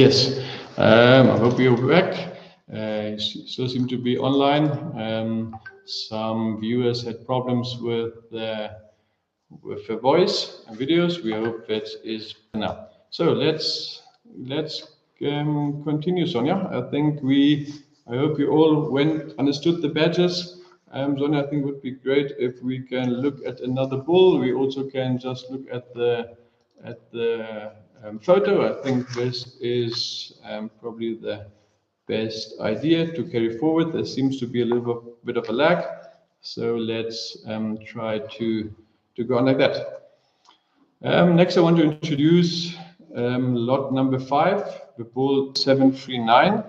Yes, I hope you're back. You still seem to be online. Some viewers had problems with the voice and videos. We hope that is now. So let's continue, Sonja. I hope you all understood the badges. Sonja, I think it would be great if we can look at another bull. We also can just look at the photo. I think this is probably the best idea to carry forward. There seems to be a little bit of a lag, so let's try to go on like that. Next, I want to introduce lot number 5, the bull 739.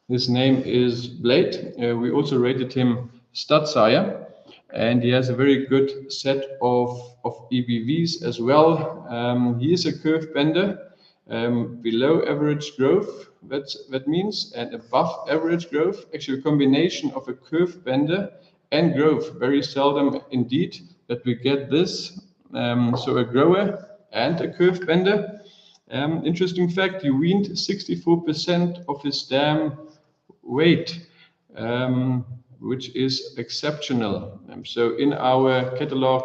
His name is Blade. We also rated him stud sire, and he has a very good set of EBVs as well. He is a curve bender, below average growth, that means, and above average growth. Actually, a combination of a curve bender and growth. Very seldom indeed that we get this. So a grower and a curve bender. Interesting fact, he weaned 64% of his dam weight, which is exceptional. So in our catalog,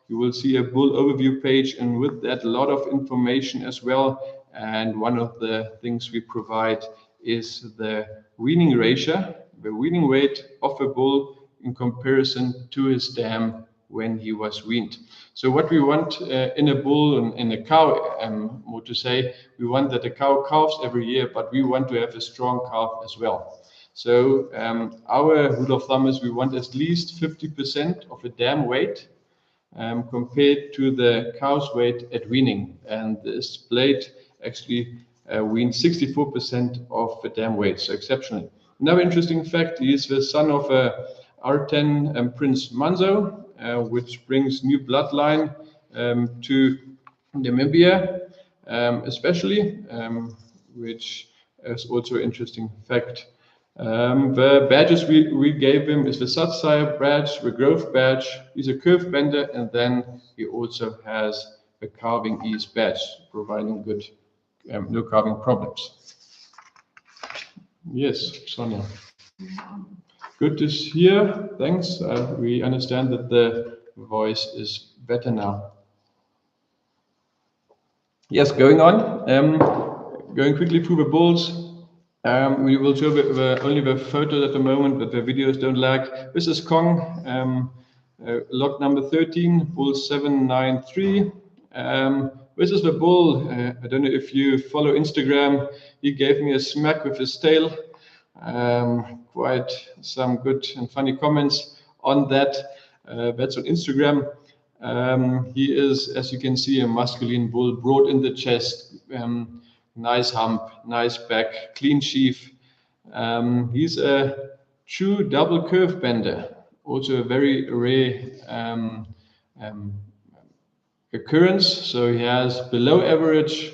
you will see a bull overview page, and with that, a lot of information as well. And one of the things we provide is the weaning ratio, the weaning weight of a bull in comparison to his dam when he was weaned. So what we want in a bull and in a cow, more to say, we want that the cow calves every year, but we want to have a strong calf as well. So our rule of thumb is we want at least 50% of the dam weight compared to the cow's weight at weaning. And this Blade actually weaned 64% of the dam weight, so exceptional. Another interesting fact, he is the son of a R10 Prince Manzo, which brings new bloodline to Namibia, especially, which is also an interesting fact. The badges we gave him is the stud sire badge, the growth badge. He's a curve bender, and then he also has a calving ease badge, providing good no calving problems. Yes, Sonja. Good to hear. Thanks. We understand that the voice is better now. Yes, going on. Going quickly through the bulls. We will show only the photos at the moment, but the videos don't lag. This is Kong, lot number 13, bull 793. This is the bull. I don't know if you follow Instagram. He gave me a smack with his tail. Quite some good and funny comments on that. That's on Instagram. He is, as you can see, a masculine bull, broad in the chest, nice hump, nice back, clean sheath. He's a true double curve bender, also a very rare occurrence. So he has below average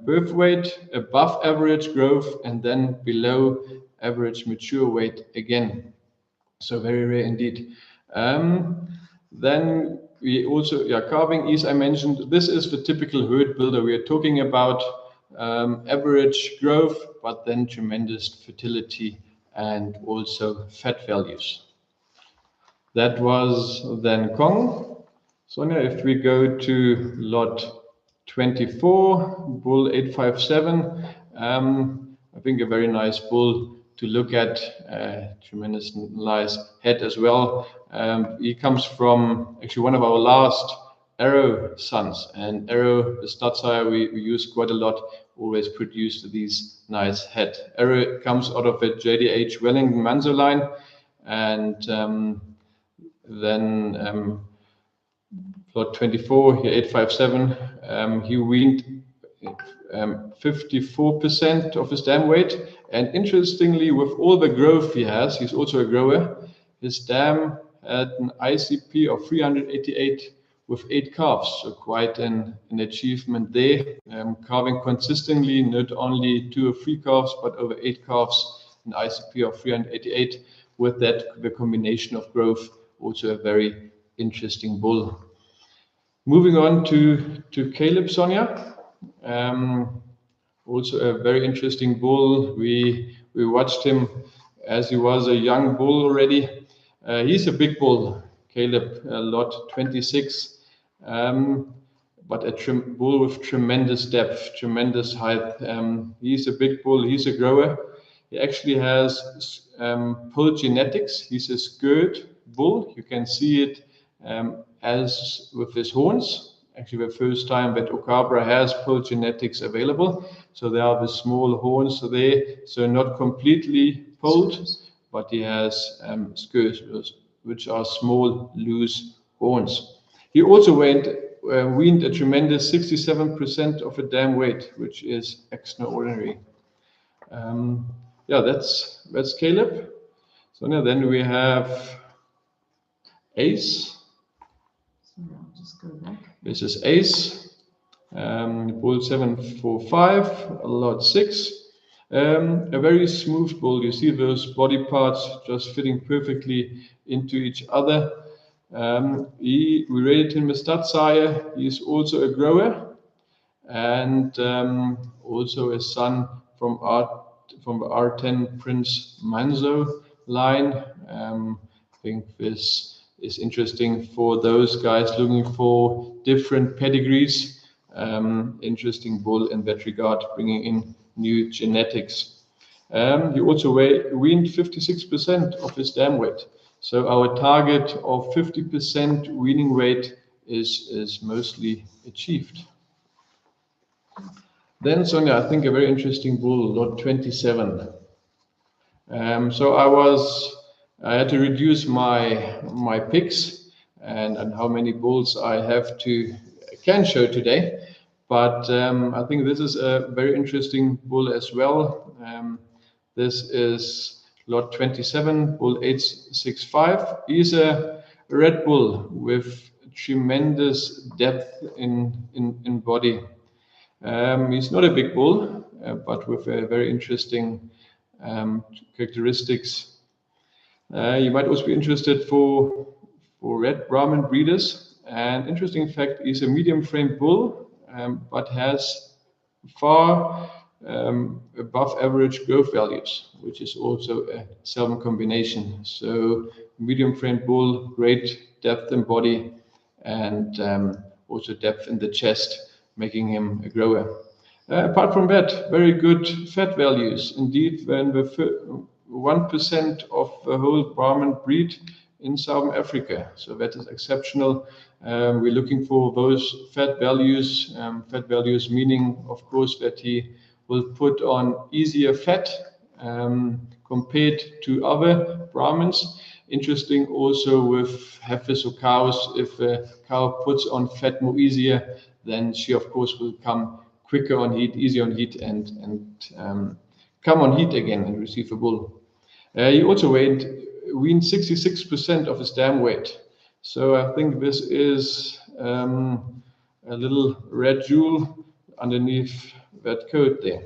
birth weight, above average growth, and then below average mature weight again. So very rare indeed. Then we also, calving ease I mentioned. This is the typical herd builder we are talking about. Average growth, but then tremendous fertility and also fat values. That was then Kong. Sonja, if we go to lot 24, bull 857, I think a very nice bull to look at, tremendous nice head as well. He comes from actually one of our last Arrow sons, and Arrow, the stud sire we use quite a lot, always produced these nice head. Arrow comes out of a JDH Wellington Manzo line, and then lot 24 here, 857, he weaned 54% of his dam weight, and interestingly, with all the growth he has, he's also a grower. His dam had an ICP of 388 with 8 calves, so quite an achievement there. Calving consistently, not only 2 or 3 calves, but over 8 calves, an ICP of 388. With that, the combination of growth, also a very interesting bull. Moving on to Caleb, Sonja. also a very interesting bull. We watched him as he was a young bull already. He's a big bull, Caleb, lot 26, but a bull with tremendous depth, tremendous height. He's a big bull. He's a grower. He actually has pull genetics. He's a skirt bull. You can see it as with his horns. Actually, the first time that OKABRA has pull genetics available. So there are the small horns there, so not completely pulled, but he has skirts, which are small, loose horns. He also weaned a tremendous 67% of a dam weight, which is extraordinary. Yeah, that's Caleb. So now then we have Ace. So I'll just go back. This is Ace. Bull 745, lot 6. A very smooth bull. You see those body parts just fitting perfectly into each other. We rated him a stud sire. He is also a grower and also a son from the R10 Prince Manzo line. I think this is interesting for those guys looking for different pedigrees. Interesting bull in that regard, bringing in new genetics. He also weaned 56% of his dam weight. So our target of 50% weaning weight is mostly achieved. Then Sonia, I think a very interesting bull, lot 27. So I had to reduce my picks and how many bulls I can show today. But I think this is a very interesting bull as well. This is lot 27, bull 865. He's a red bull with tremendous depth in body. He's not a big bull, but with a very interesting characteristics. You might also be interested for red Brahman breeders. And interesting fact, he's a medium frame bull, but has far above average growth values, which is also a seldom combination. So medium frame bull, great depth in body, and also depth in the chest, making him a grower. Apart from that, very good fat values. Indeed, when the 1% of the whole Brahman breed in Southern Africa. So that is exceptional. We're looking for those fat values. Fat values meaning, of course, that he will put on easier fat compared to other Brahmins. Interesting also with heifers or cows, if a cow puts on fat more easier, then she of course will come quicker on heat, easier on heat, and come on heat again and receive a bull. He also weaned 66% of his dam weight. So I think this is a little red jewel underneath that coat there.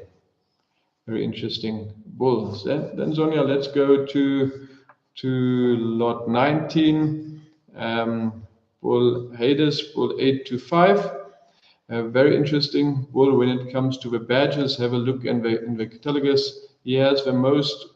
Very interesting bulls. Then Sonia, let's go to lot 19, bull Hades, bull 825. A very interesting bull when it comes to the badges. Have a look in the catalogus. He has the most,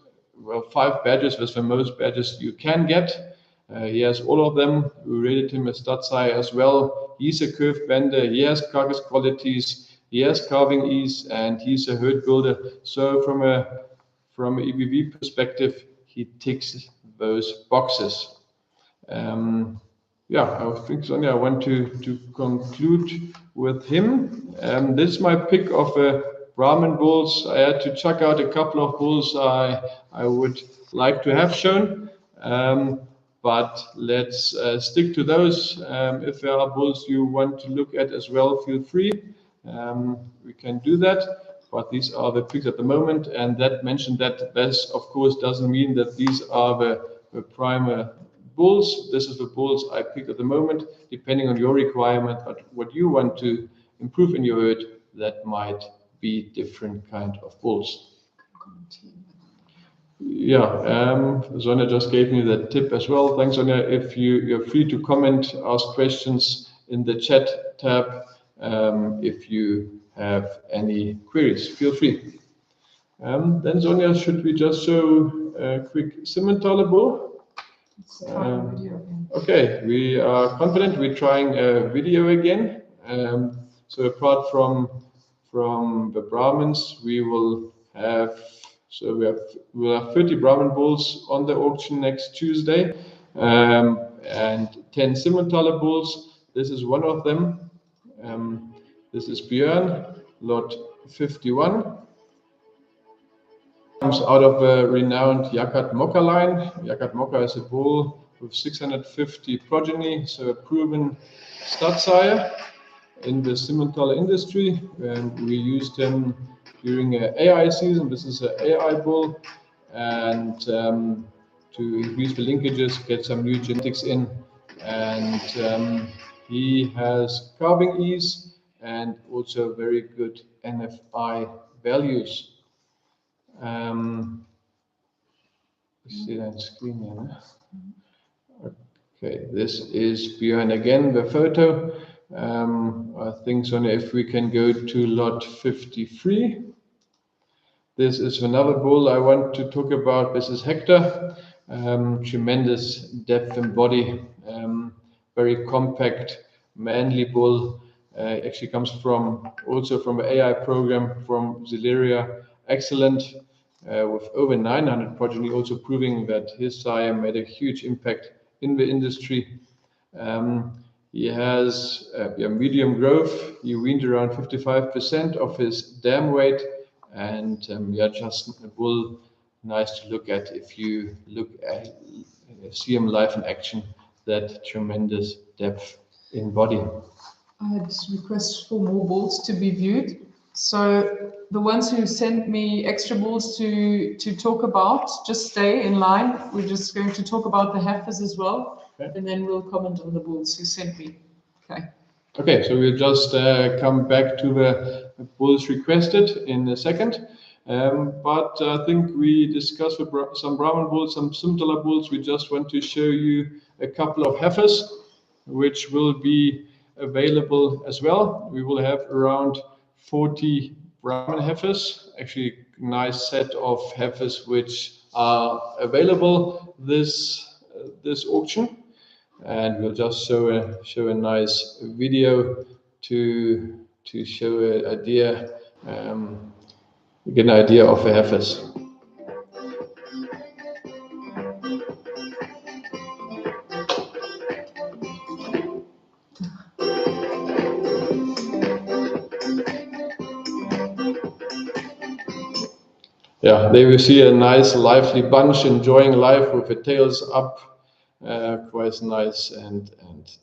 5 badges. That's the most badges you can get. He has all of them. We rated him a stud sire as well. He's a curve bender. He has carcass qualities. He has calving ease, and he's a herd builder. So from a EBV perspective, he ticks those boxes. Yeah, I think Sonia, I want to conclude with him. This is my pick of Brahman bulls. I had to check out a couple of bulls I would like to have shown, but let's stick to those. If there are bulls you want to look at as well, feel free. We can do that, but these are the picks at the moment, and that mentioned that this of course doesn't mean that these are the primer bulls. This is the bulls I picked at the moment, depending on your requirement, but what you want to improve in your herd, that might be different kind of bulls. Yeah, Sonia just gave me that tip as well. Thanks, Sonia. If you're free to comment, ask questions in the chat tab. If you have any queries, feel free. Then Sonja, should we just show a quick Simmentaler bull? Let's try the video again. Okay, we are confident. We're trying a video again. So apart from the Brahmins, we will have we'll have 30 Brahmin bulls on the auction next Tuesday, and 10 Simmentaler bulls. This is one of them. This is Björn, lot 51. Comes out of a renowned Yakat Mokka line. Yakat Mokka is a bull with 650 progeny, so a proven stud sire in the Simmentaler industry. And we used him during an AI season. This is an AI bull, and to increase the linkages, get some new genetics in, and he has calving ease and also very good NFI values. See that screen here. Okay, this is Björn again, the photo. I think, Sonja, if we can go to lot 53. This is another bull I want to talk about. This is Hector. Tremendous depth in body, very compact, manly bull. Actually comes also from an AI program from Zileria. Excellent, with over 900 progeny, also proving that his sire made a huge impact in the industry. He has medium growth. He weaned around 55% of his dam weight, and just a bull nice to look at if you see him live in action. That tremendous depth in body. I had requests for more bulls to be viewed. So the ones who sent me extra bulls to talk about, just stay in line. We're just going to talk about the heifers as well, okay, and then we'll comment on the bulls who sent me. Okay. Okay, so we'll just come back to the bulls requested in a second. But I think we discussed some Brahman bulls, some Simmentaler bulls. We just want to show you a couple of heifers, which will be available as well. We will have around 40 Brahman heifers, actually nice set of heifers which are available this auction, and we'll just show a nice video to show an idea, get an idea of the heifers. Yeah, there we see a nice lively bunch enjoying life with the tails up, quite nice, and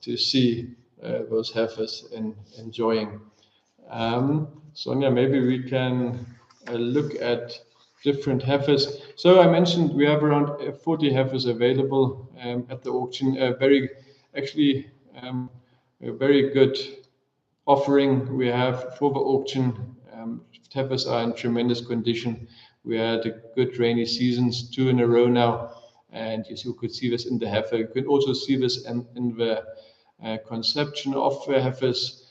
to see those heifers enjoying. Sonja, maybe we can look at different heifers. So I mentioned we have around 40 heifers available at the auction. A very good offering we have for the auction. Heifers are in tremendous condition. We had a good rainy seasons, 2 in a row now, and you could see this in the heifer. You can also see this in the conception of the heifers.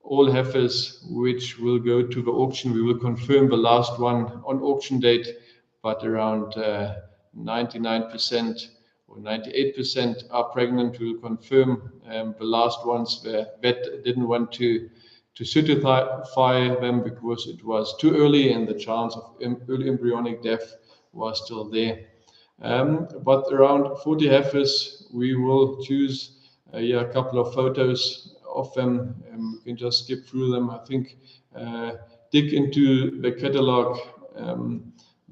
All heifers which will go to the auction, we will confirm the last one on auction date, but around 99% or 98% are pregnant. We will confirm the last ones. The vet didn't want to certify them because it was too early and the chance of early embryonic death was still there. But around 40 heifers, we will choose a couple of photos of them. We can just skip through them. I think dig into the catalogue.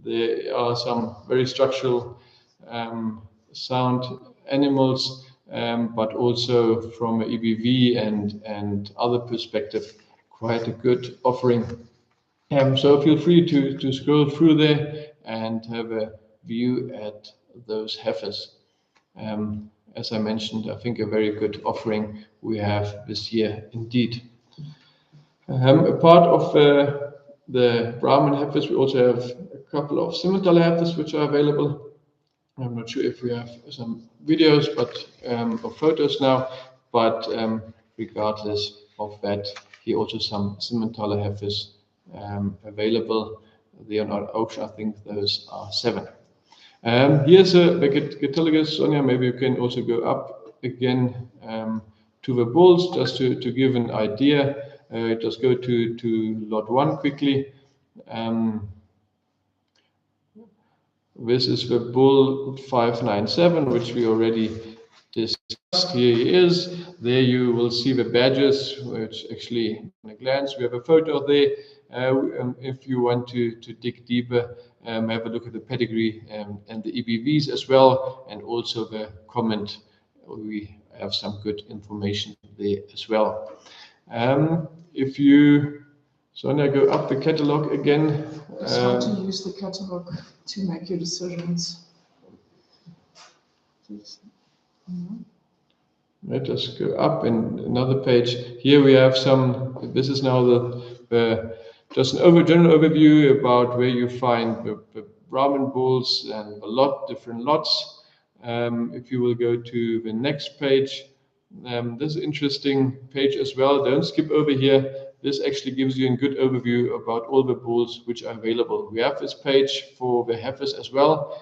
There are some very structural, sound animals, but also from EBV and other perspective, quite a good offering. So feel free to scroll through there and have a view at those heifers. As I mentioned, I think a very good offering we have this year indeed. A part of the Brahman heifers, we also have a couple of Simmentaler heifers which are available. I'm not sure if we have some videos or photos now, but regardless of that, here also some Simmentaler heifers available. They are not auction. I think those are 7. Here's the catalogue, Sonja. Maybe you can also go up again to the bulls just to give an idea. Just go to lot 1 quickly. This is the bull 597, which we already discussed. Here he is. There you will see the badges, which actually, in a glance, we have a photo there. If you want to dig deeper, have a look at the pedigree and the EBVs as well, and also the comment. We have some good information there as well. If you, Sonja, go up the catalog again. It's how to use the catalog to make your decisions. Let us go up in another page. Here we have some. This is now the just an general overview about where you find the Brahman bulls and different lots. If you will go to the next page, this is an interesting page as well. Don't skip over here. This actually gives you a good overview about all the bulls which are available. We have this page for the heifers as well.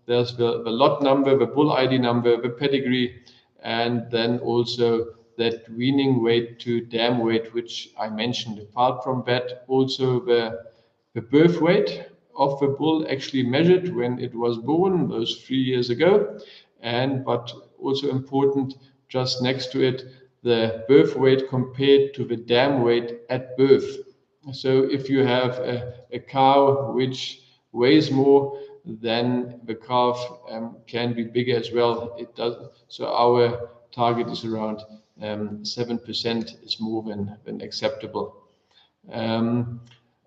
There's the lot number, the bull ID number, the pedigree, and then also that weaning weight to dam weight, which I mentioned. Apart from that, also the birth weight of the bull actually measured when it was born, those 3 years ago, but also important, just next to it, the birth weight compared to the dam weight at birth. So if you have a cow which weighs more, then the calf can be bigger as well. It does. So our target is around 7% is more than acceptable.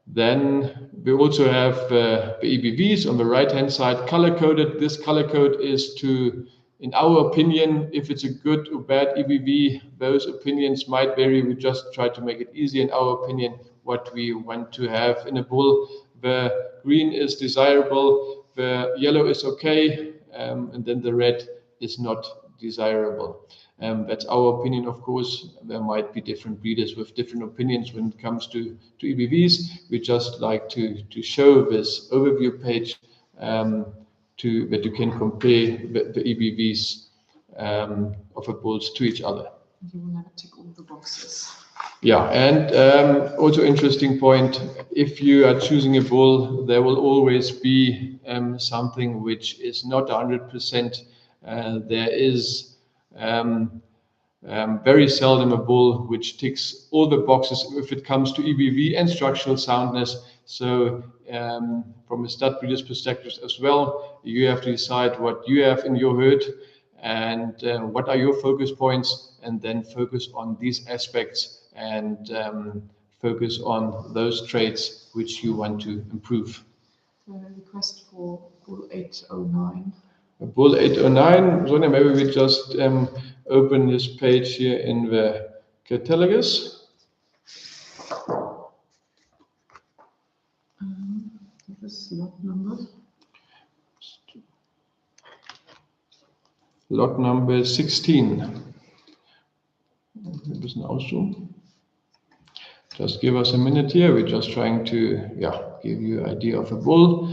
Then we also have the EBVs on the right-hand side, color-coded. This color code is to, in our opinion, if it's a good or bad EBV, those opinions might vary. We just try to make it easy, in our opinion, what we want to have in a bull. The green is desirable, the yellow is okay, and then the red is not desirable. That's our opinion, of course. There might be different breeders with different opinions when it comes to EBVs. We just like to show this overview page that you can compare the EBVs of the bulls to each other. You will never tick all the boxes. Yeah, and also interesting point, if you are choosing a bull, there will always be something which is not 100%. There is very seldom a bull which ticks all the boxes if it comes to EBV and structural soundness. So from a stud breeder's perspective as well, you have to decide what you have in your herd and what are your focus points, and then focus on these aspects and focus on those traits which you want to improve. Request for bull 809. Bull 809, Sonja, maybe we just open this page here in the catalogus. This lot number. Lot number 16. Just give us a minute here. We're just trying to give you an idea of a bull.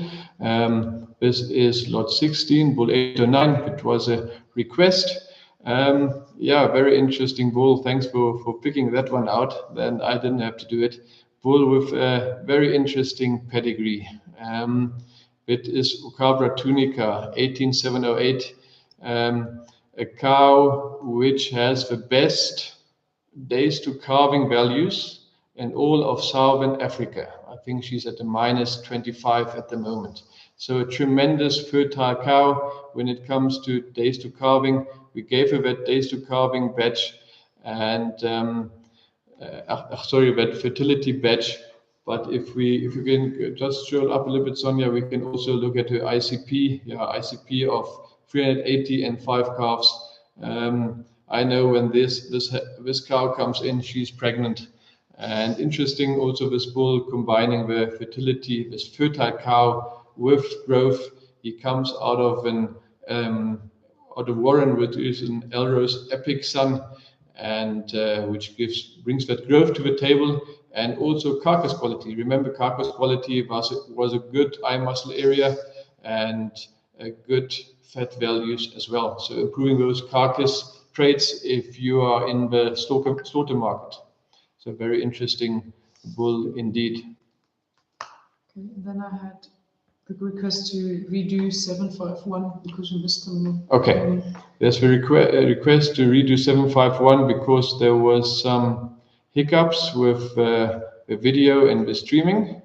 This is lot 16, bull 809. It was a request. Very interesting bull. Thanks for picking that one out. Then I didn't have to do it. Bull with a very interesting pedigree. It is OKABRA tunica 18708. A cow which has the best days to calving values in all of Southern Africa. I think she's at a -25 at the moment. So a tremendous fertile cow when it comes to days to calving. We gave her that days to calving badge and that fertility badge. But if we can just scroll up a little bit, Sonja, we can also look at her ICP. ICP of 380 and 5 calves. I know when this cow comes in, she's pregnant. And interesting also this bull combining the fertility, this fertile cow with growth. He comes out of Warren, which is an Elrose epic son, and which brings that growth to the table, and also carcass quality. Remember, carcass quality was a good eye muscle area and a good fat values as well. So improving those carcass traits if you are in the slaughter market. So very interesting bull indeed. Okay, then I had the request to redo 751 because we missed them. Okay, there's a request to redo 751 because there was some hiccups with the video and the streaming.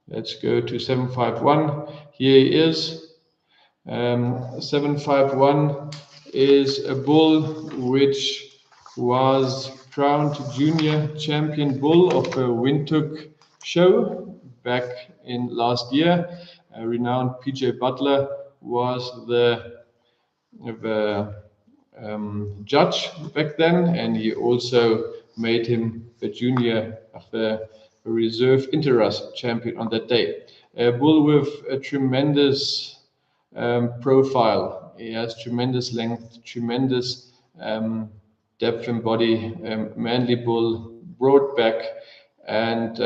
Let's go to 751. Here he is. 751 is a bull which was crowned junior champion bull of a Windhoek show back in last year. A renowned PJ Butler was the judge back then, and he also made him the junior of the reserve Interras champion on that day. A bull with a tremendous profile. He has tremendous length, tremendous depth in body, manly bull, broad back, and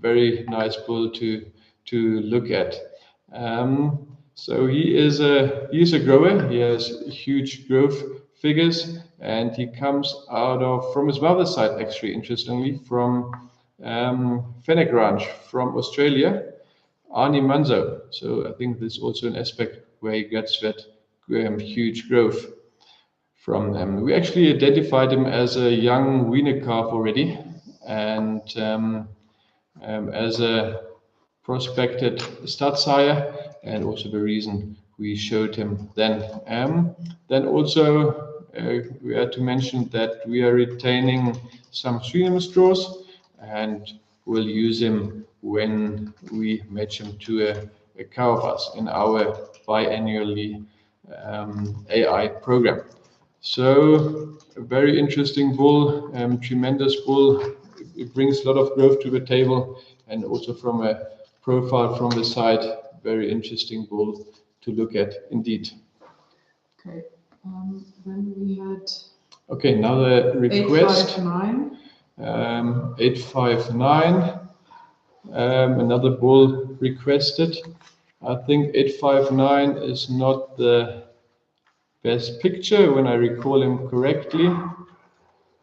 very nice bull to look at. So he's a grower. He has huge growth figures, and he comes from his mother's side, actually, interestingly, from Fennec Ranch from Australia, Arnie Manzo. So I think there's also an aspect where he gets that huge growth from them. We actually identified him as a young weaner calf already, and as a prospected stud sire, and also the reason we showed him then. Then also we had to mention that we are retaining some stream straws, and we'll use him when we match him to a cow of us in our biannually AI program. So a very interesting bull, tremendous bull. It brings a lot of growth to the table, and also from a profile from the side, very interesting bull to look at indeed. Okay, then we had. Okay, now the request. 859. 859. Another bull requested. I think 859 is not the best picture when I recall him correctly.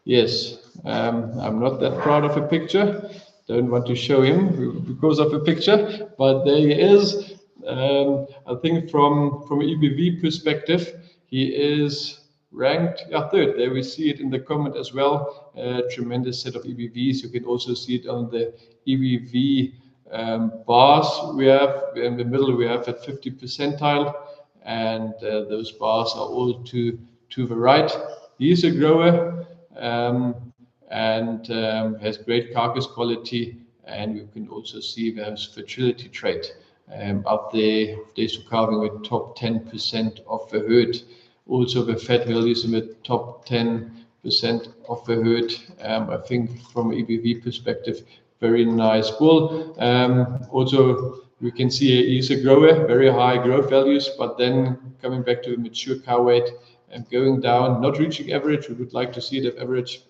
Yes, I'm not that proud of a picture. Don't want to show him because of a picture, but there he is. I think from an EBV perspective, he is ranked third. There we see it in the comment as well. Tremendous set of EBVs. You can also see it on the EBV bars we have. In the middle, we have at 50 percentile, and those bars are all to the right. He is a grower. And has great carcass quality, and you can also see there's fertility trait up there. Days to calving with top 10% of the herd. Also the fat values in the top 10% of the herd. I think from an EBV perspective, very nice bull. Also we can see he's a grower, very high growth values, but then coming back to the mature cow weight and going down, not reaching average. We would like to see it at average.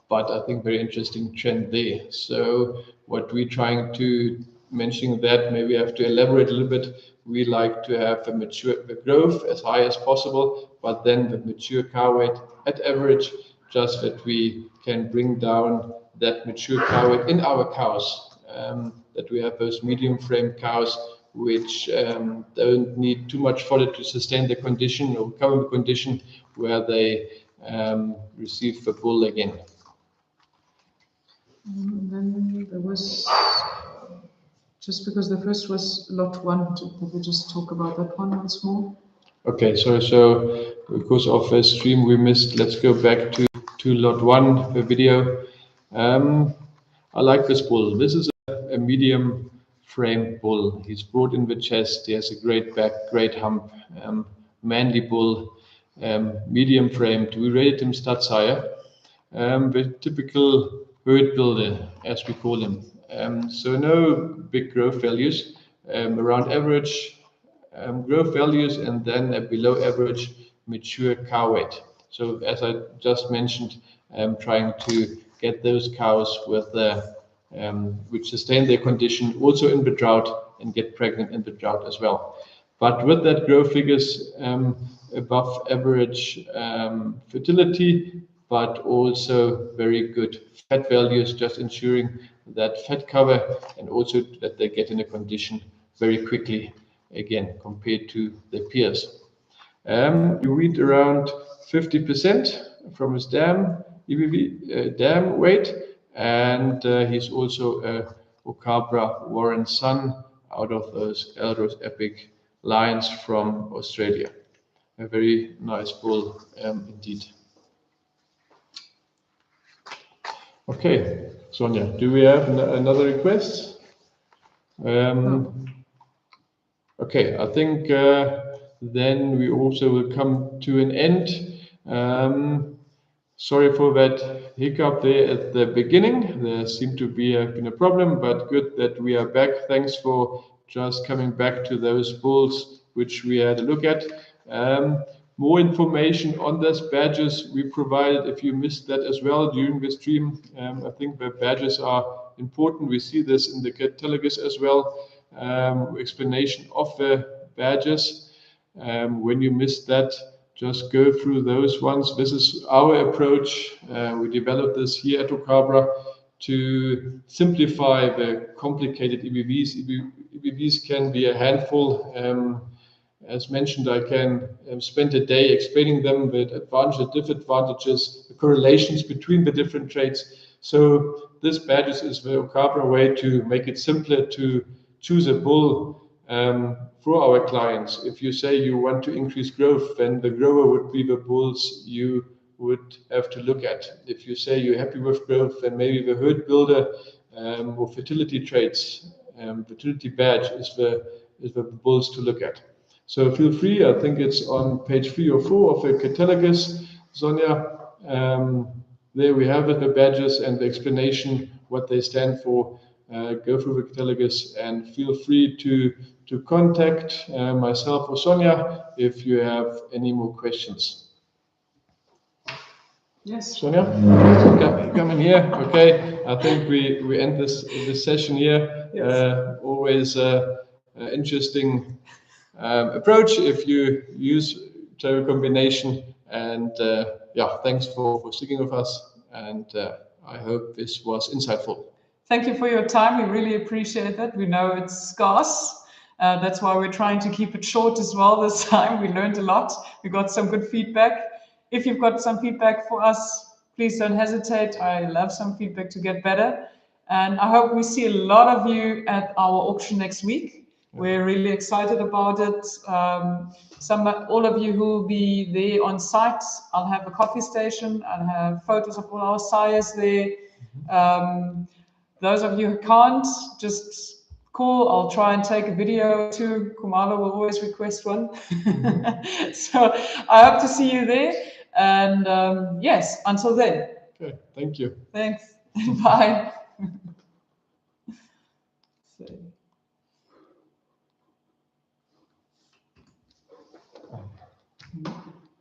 But I think very interesting trend there. So what we're trying to mention that maybe I have to elaborate a little bit. We like to have the growth as high as possible, but then the mature cow weight at average, just that we can bring down that mature cow weight in our cows. That we have those medium frame cows which don't need too much fodder to sustain the condition or cover the condition where they receive the bull again. Then there was, just because the first was lot 1, we just talk about that one once more. Okay, so because of the stream we missed, let's go back to lot 1, the video. I like this bull. This is a medium frame bull. He's broad in the chest. He has a great back, great hump, manly bull. Medium framed. We rated him stud sire, the typical herd builder, as we call him. So no big growth values, around average growth values, and then below average mature cow weight. So as I just mentioned, trying to get those cows with which sustain their condition also in the drought and get pregnant in the drought as well. But with that growth figures above average fertility, but also very good fat values, just ensuring that fat cover and also that they get in a condition very quickly again compared to their peers. You read around 50% from his dam EBV dam weight, and he's also a OKABRA Warren son out of those Eldros Epic lions from Australia. A very nice bull indeed. Okay, Sonia, do we have another request? Okay, I think then we also will come to an end. Sorry for that hiccup there at the beginning. There seemed to be been a problem, but good that we are back. Thanks for just coming back to those bulls which we had a look at. More information on those badges we provided if you missed that as well during the stream. I think the badges are important. We see this in the catalogue as well. Explanation of the badges. When you missed that, just go through those ones. This is our approach. We developed this here at OKABRA to simplify the complicated EBVs. EBVs can be a handful. As mentioned, I can spend a day explaining them, the advantages, disadvantages, the correlations between the different traits. So this badges is the OKABRA way to make it simpler to choose a bull for our clients. If you say you want to increase growth, then the grower would be the bulls you would have to look at. If you say you're happy with growth, then maybe the herd builder or fertility traits, fertility badge is the bulls to look at. So feel free. I think it's on page 3 or 4 of the catalogue, Sonia. There we have it, the badges and the explanation what they stand for. Go through the catalogue and feel free to contact myself or Sonia if you have any more questions. Yes. Sonia, come in here. Okay, I think we end this session here. Yes. Always interesting approach if you use term combination. And yeah, thanks for sticking with us. And I hope this was insightful. Thank you for your time. We really appreciate that. We know it's scarce. That's why we're trying to keep it short as well this time. We learned a lot. We got some good feedback. If you've got some feedback for us, please don't hesitate. I love some feedback to get better. And I hope we see a lot of you at our auction next week. We're really excited about it. All of you who will be there on site, I'll have a coffee station. I'll have photos of all our sires there. Those of you who can't, just call. I'll try and take a video too. Kumalo will always request one. So I hope to see you there. And yes, until then. Okay, thank you. Thanks. Bye.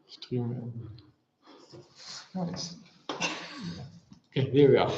Stream. Nice. Okay, here we are.